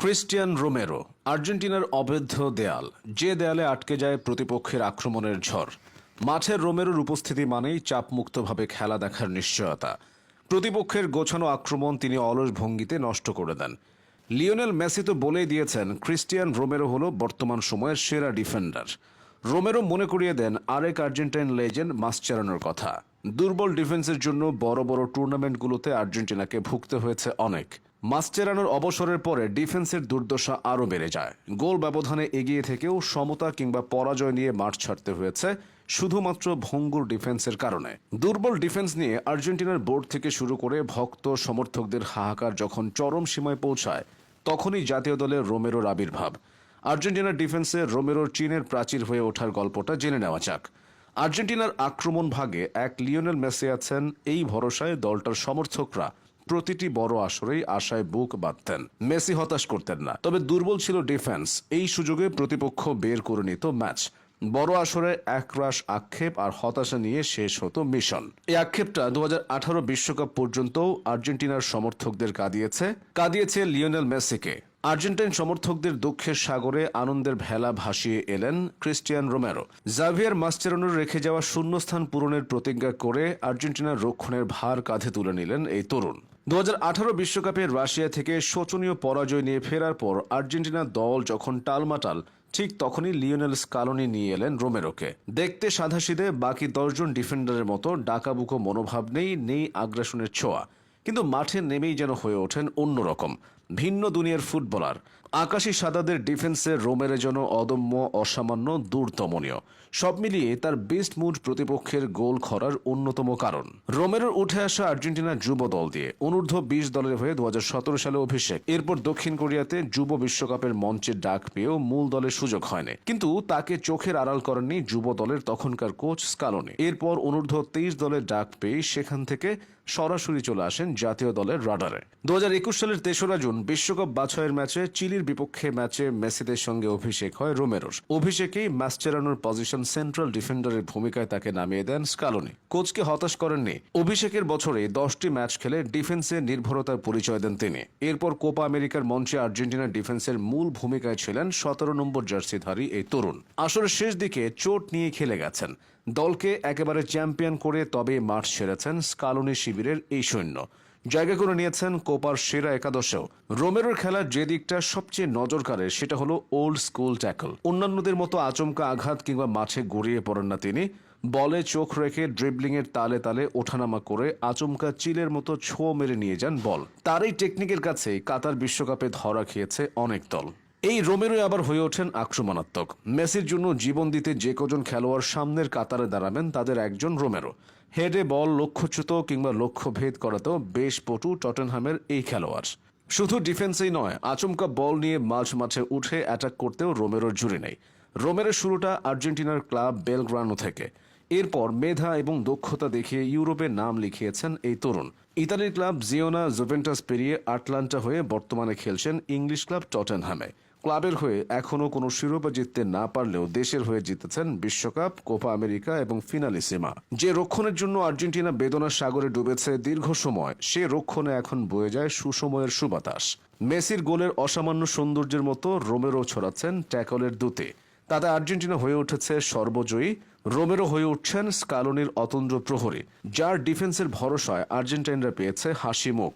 Cristian Romero আর্জেন্টিনার অবৈধ দেয়াল, যে দেয়ালে আটকে যায় প্রতিপক্ষের আক্রমণের ঝড়। মাঠের রোমেরোর উপস্থিতি মানেই চাপমুক্তভাবে খেলা দেখার নিশ্চয়তা। প্রতিপক্ষের গোছানো আক্রমণ তিনি অলস ভঙ্গিতে নষ্ট করে দেন। লিওনেল মেসি তো বলেই দিয়েছেন, ক্রিস্টিয়ান রোমেরো হলো বর্তমান সময়ের সেরা ডিফেন্ডার। রোমেরো মনে করিয়ে দেন আরেক আর্জেন্টাইন লেজেন্ড মাসচেরানোর কথা। দুর্বল ডিফেন্সের জন্য বড় বড় টুর্নামেন্টগুলোতে আর্জেন্টিনাকে ভুগতে হয়েছে অনেক। মাসচেরানোর অবসরের পরে ডিফেন্সের দুর্দশা আরও বেড়ে যায়। গোল ব্যবধানে এগিয়ে থেকেও সমতা কিংবা পরাজয় নিয়ে মাঠ ছাড়তে হয়েছে শুধুমাত্র ভঙ্গুর ডিফেন্সের কারণে। দুর্বল ডিফেন্স নিয়ে আর্জেন্টিনার বোর্ড থেকে শুরু করে ভক্ত সমর্থকদের হাহাকার যখন চরম সীমায় পৌঁছায়, তখনই জাতীয় দলে রোমেরোর আবির্ভাব। আর্জেন্টিনার ডিফেন্সে রোমেরোর চীনের প্রাচীর হয়ে ওঠার গল্পটা জেনে নেওয়া যাক। আর্জেন্টিনার আক্রমণ ভাগে এক লিওনেল মেসি আছেন, এই ভরসায় দলটার সমর্থকরা প্রতিটি বড় আসরেই আশায় বুক বাঁধতেন। মেসি হতাশ করতেন না, তবে দুর্বল ছিল ডিফেন্স। এই সুযোগে প্রতিপক্ষ বের করে নিত ম্যাচ। বড় আসরে একরাশ আক্ষেপ আর হতাশা নিয়ে শেষ হতো মিশন। এই আক্ষেপটা 2018 বিশ্বকাপ পর্যন্তও আর্জেন্টিনার সমর্থকদের কাঁদিয়েছে লিওনেল মেসিকে। আর্জেন্টাইন সমর্থকদের দুঃখের সাগরে আনন্দের ভেলা ভাসিয়ে এলেন ক্রিস্টিয়ান রোমেরো। জাভিয়ার মাসচেরানোর রেখে যাওয়া শূন্যস্থান পূরণের প্রতিজ্ঞা করে আর্জেন্টিনার রক্ষণের ভার কাঁধে তুলে নিলেন এই তরুণ। 2018 বিশ্বকাপে রাশিয়া থেকে শোচনীয় পরাজয় নিয়ে ফেরার পর আর্জেন্টিনা দল যখন টালমাটাল, ঠিক তখনই লিওনেল স্কালোনি নিয়ে এলেন রোমেরোকে। দেখতে সাধাসিধে, বাকি 10 জন ডিফেন্ডারের মতো ডাকাবুকো মনোভাব নেই আগ্রাসনের ছোঁয়া, কিন্তু মাঠে নেমেই যেন হয়ে ওঠেন অন্যরকম, ভিন্ন দুনিয়ার ফুটবলার। আকাশি সাদাদের ডিফেন্সে রোমেরো যেন অদম্য, অসামান্য, দূরতমনীয়। সব মিলিয়ে তার বেস্ট মুড প্রতিপক্ষের গোল খরার অন্যতম কারণ। রোমেরোর উঠে আসা আর্জেন্টিনার যুব দল দিয়ে অনূর্ধ্ব 20 দলের হয়ে 2017 সালে অভিষেক। এরপর দক্ষিণ কোরিয়াতে যুব বিশ্বকাপের মঞ্চের ডাক পেয়েও মূল দলের সুযোগ হয়নি, কিন্তু তাকে চোখের আড়াল করেননি যুব দলের তখনকার কোচ স্কালোনি। এরপর অনূর্ধ্ব 23 দলের ডাক পেয়ে সেখান থেকে সরাসরি চলে আসেন জাতীয় দলের রাডারে। 2021 সালের 3রা জুন বিশ্বকাপ বাছাইয়ের ম্যাচে চিলির বিপক্ষে মেসিদের সঙ্গে অভিষেক হয় রোমেরোর। অভিষেকেই মাসচেরানোর পজিশন সেন্ট্রাল ডিফেন্ডারের ভূমিকায় তাকে নামিয়ে দেন স্কালোনি। কোচকে হতাশ করেননি। অভিষেকের বছরে 10টি ম্যাচ খেলে ডিফেন্সে নির্ভরতার পরিচয় দেন তিনি। এরপর কোপা আমেরিকার মঞ্চে আর্জেন্টিনার ডিফেন্সের মূল ভূমিকায় ছিলেন 17 নম্বর জার্সিধারী এই তরুণ। আসরের শেষ দিকে চোট নিয়ে খেলে গেছেন। দলকে একেবারে চ্যাম্পিয়ন করে তবে মাঠ ছেড়েছেন স্কালোনি শিবিরের এই সৈন্য। জায়গা করে নিয়েছেন কোপার সেরা একাদশেও। রোমেরোর খেলার যে দিকটা সবচেয়ে নজর কাড়ে সেটা হলো ওল্ড স্কুল ট্যাকল। অন্যান্যদের মতো আচমকা আঘাত কিংবা মাঠে গড়িয়ে পড়েন না তিনি। বলে চোখ রেখে ড্রিবলিংয়ের তালে তালে ওঠানামা করে আচমকা চিলের মতো ছো মেরে নিয়ে যান বল। তার এই টেকনিকের কাছে কাতার বিশ্বকাপে ধরা খেয়েছে অনেক দল। এই রোমেরোই আবার হয়ে ওঠেন আক্রমণাত্মক। মেসির জন্য জীবন দিতে যে কজন খেলোয়াড় সামনের কাতারে দাঁড়াবেন তাদের একজন রোমেরো। হেডে বল লক্ষ্যচ্যুত কিংবা লক্ষ্যভেদ করাতেও বেশ পটু টটেনহামের এই খেলোয়াড়। শুধু ডিফেন্সেই নয়, আচমকা বল নিয়ে মাঝ মাঠে উঠে অ্যাটাক করতেও রোমেরোর জুড়ি নেই। রোমেরোর শুরুটা আর্জেন্টিনার ক্লাব বেলগ্রানো থেকে। এরপর মেধা এবং দক্ষতা দেখিয়ে ইউরোপে নাম লিখিয়েছেন এই তরুণ। ইতালির ক্লাব জিওনা জুভেন্টাস পেরিয়ে আটলান্টা হয়ে বর্তমানে খেলছেন ইংলিশ ক্লাব টটেনহামে। ক্লাবের হয়ে এখনও কোনো শিরোপা জিততে না পারলেও দেশের হয়ে জিতেছেন বিশ্বকাপ, কোপা আমেরিকা এবং ফিনালিসিমা। যে রক্ষণের জন্য আর্জেন্টিনা বেদনার সাগরে ডুবেছে দীর্ঘ সময়, সে রক্ষণে এখন বয়ে যায় সুসময়ের সুবাতাস। মেসির গোলের অসামান্য সৌন্দর্যের মতো রোমেরো ছড়াচ্ছেন ট্যাকলের দূতে। তাতে আর্জেন্টিনা হয়ে উঠেছে সর্বজয়ী। রোমেরো হয়ে উঠছেন স্কালোনির অতন্দ্র প্রহরী, যার ডিফেন্সের ভরসায় আর্জেন্টাইনরা পেয়েছে হাসি মুখ।